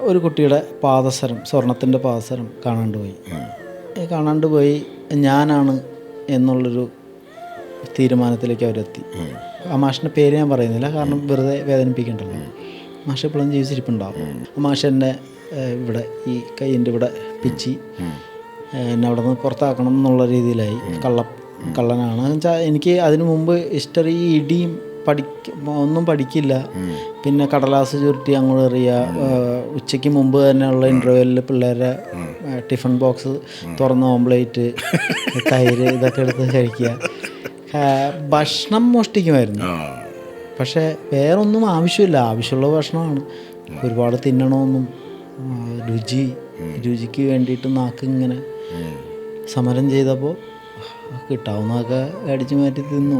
ഒരു കുട്ടിയുടെ പാദസരം, സ്വർണത്തിൻ്റെ പാദസരം കാണാണ്ട് പോയി ഞാനാണ് എന്നുള്ളൊരു തീരുമാനത്തിലേക്ക് അവരെത്തി. ആ മാഷിൻ്റെ പേര് ഞാൻ പറയുന്നില്ല, കാരണം വെറുതെ വേദനിപ്പിക്കണ്ടല്ലോ. മാഷ് എപ്പോഴും ജീവിച്ചിരിപ്പുണ്ടാവും. മാഷ് എന്നെ ഇവിടെ ഈ കൈയിൻ്റെ ഇവിടെ പിച്ചി എന്നെ അവിടെ നിന്ന് പുറത്താക്കണം എന്നുള്ള രീതിയിലായി. കള്ളനാണ് വെച്ചാൽ എനിക്ക് അതിനു മുമ്പ് ഹിസ്റ്ററി, ഇടിയും ഒന്നും പഠിക്കില്ല. പിന്നെ കടലാസ് ചുരുട്ടി അങ്ങോട്ട് എറിയുക, ഉച്ചയ്ക്ക് മുമ്പ് തന്നെയുള്ള ഇൻ്റർവെല്ലിൽ പിള്ളേരെ ടിഫിൻ ബോക്സ് തുറന്ന് ഓംപ്ലേറ്റ്, തൈര് ഇതൊക്കെ എടുത്ത് കഴിക്കുക. ഭക്ഷണം മോഷ്ടിക്കുമായിരുന്നു, പക്ഷേ വേറൊന്നും ആവശ്യമില്ല. ആവശ്യമുള്ള ഭക്ഷണമാണ്, ഒരുപാട് തിന്നണമെന്നും രുചിക്ക് വേണ്ടിയിട്ട് നാക്കിങ്ങനെ സമരം ചെയ്തപ്പോൾ കിട്ടാവുന്നതൊക്കെ അടിച്ചു മാറ്റി തിന്നു.